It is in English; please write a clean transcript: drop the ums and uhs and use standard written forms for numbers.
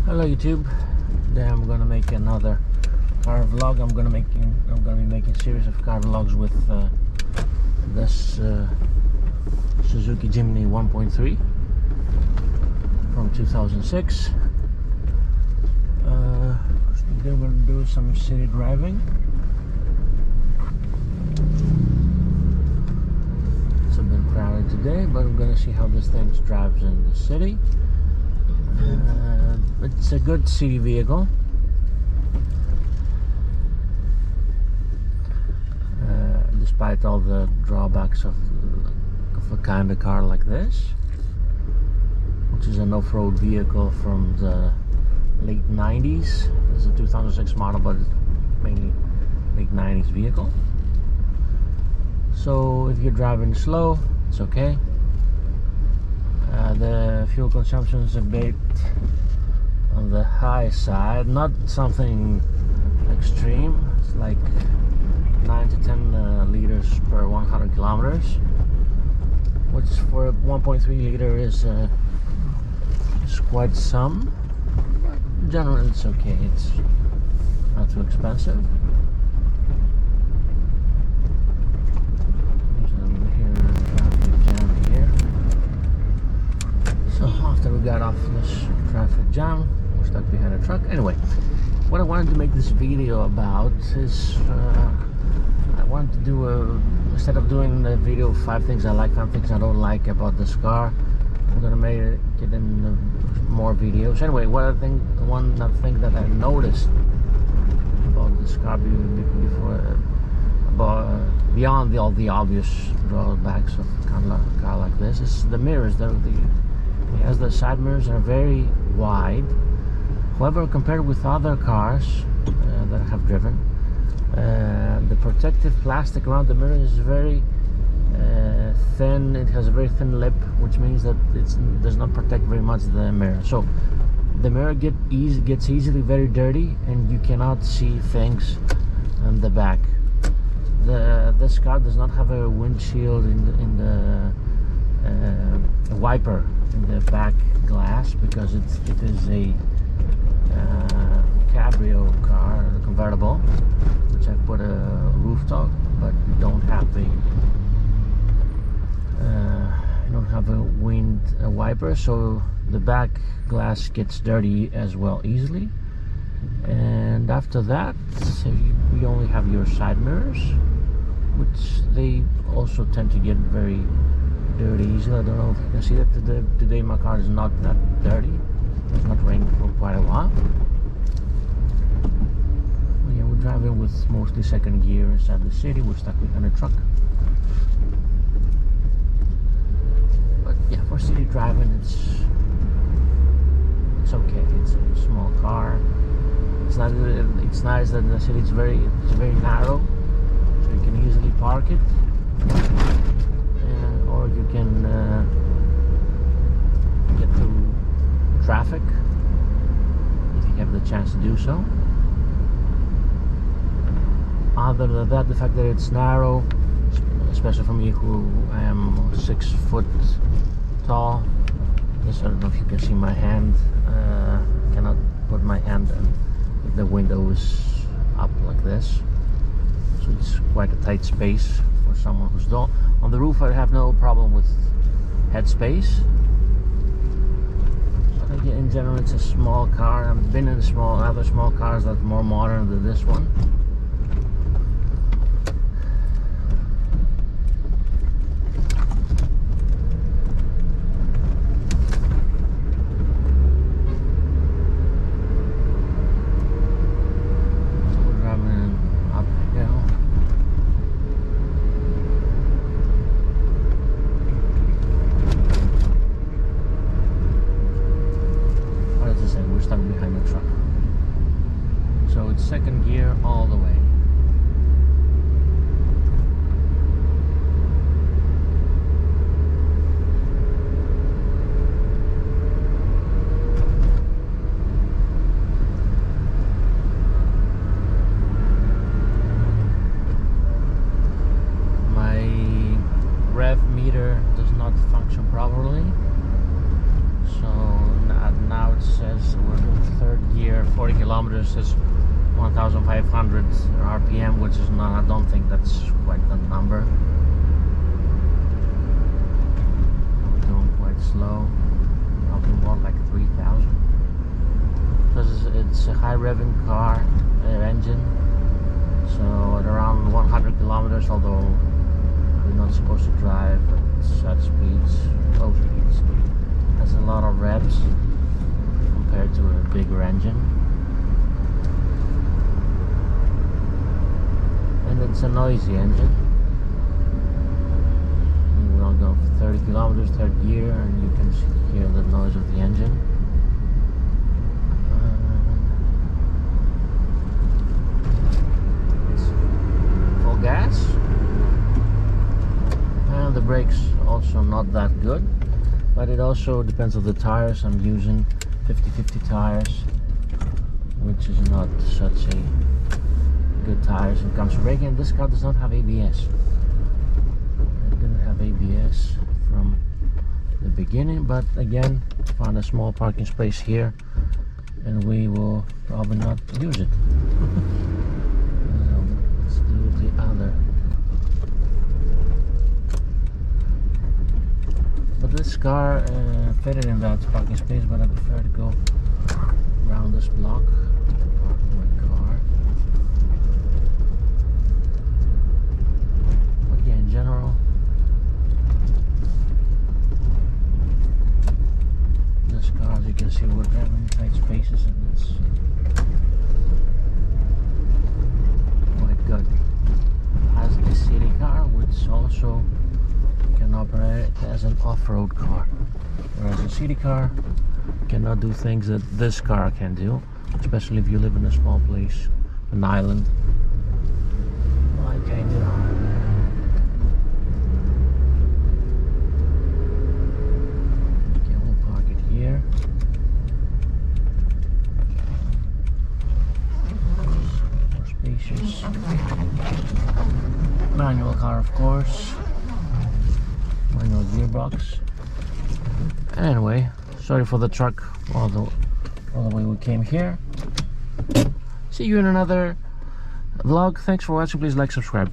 Hello YouTube. Today I'm gonna make another car vlog. I'm gonna be making a series of car vlogs with this Suzuki Jimny 1.3 from 2006. Today we're gonna do some city driving. It's a bit crowded today, but we're gonna see how this thing drives in the city. It's a good city vehicle. Despite all the drawbacks of a kind of car like this, which is an off-road vehicle from the late 90s. It's a 2006 model, but it's mainly late 90s vehicle. So if you're driving slow, it's okay. The fuel consumption is a bit on the high side, not something extreme. It's like 9 to 10 liters per 100 kilometers, which for a 1.3 liter is quite some. Generally it's okay, it's not too expensive. So after we got off this traffic jam, we're stuck behind a truck. Anyway, what I wanted to make this video about is I wanted to do instead of doing the video of 5 things I like, 5 things I don't like about this car, I'm gonna make it get in more videos. Anyway, one thing that I noticed about this car before, beyond all the obvious drawbacks of a car like this, is the mirrors. As the side mirrors are very wide. However, compared with other cars that I have driven, the protective plastic around the mirror is very thin. It has a very thin lip, which means that it does not protect very much the mirror. So the mirror gets easily very dirty, and you cannot see things on the back. This car does not have a windshield in the wiper in the back glass, because it is a cabrio car, a convertible, which I put a rooftop, but you don't have a wind wiper, so the back glass gets dirty as well easily. And after that, you only have your side mirrors, which they also tend to get very dirty easily. I don't know if you can see that today my car is not that dirty. It's not raining for quite a while. Well, yeah, we're driving with mostly second gear inside the city. We're stuck behind a truck. But yeah, for city driving, it's okay. It's a small car. It's nice that in the city it's very narrow, so you can easily park it. Or you can get through traffic if you have the chance to do so. Other than that, the fact that it's narrow, especially for me who I am 6 foot tall, I don't know if you can see my hand. I cannot put my hand if the window is up like this, so it's quite a tight space for someone who's tall. On the roof I have no problem with headspace. But in general it's a small car. I've been in other small cars that are more modern than this one. Stuck behind the truck, so it's second gear all the way. My rev meter does not function properly, so now it says we're doing 40 kilometers is 1,500 RPM, which is not, I don't think that's quite the number. We're going quite slow, probably more like 3,000, because it's a high revving car, engine. So at around 100 kilometers, although we're not supposed to drive at such speeds, low speeds, has a lot of revs compared to a bigger engine. And it's a noisy engine. We're all going for 30 kilometers, third gear, and you can hear the noise of the engine. Gas, and the brakes also not that good, but it also depends on the tires. I'm using 50/50 tires, which is not such a good tires when it comes to braking. This car does not have ABS. It didn't have ABS from the beginning, but again, found a small parking space here, and we will probably not use it. Other, but this car fitted in that parking space, but I prefer to go around this block to park my car. But yeah, in general, this car, as you can see, we're driving in tight spaces, and it's quite good. As a city car, which also can operate as an off-road car, whereas a city car cannot do things that this car can do, especially if you live in a small place, an island like I do. Okay, we'll park it here. More spacious. Manual car, of course. Manual gearbox. Anyway, sorry for the truck all the way we came here. See you in another vlog. Thanks for watching. Please like, subscribe.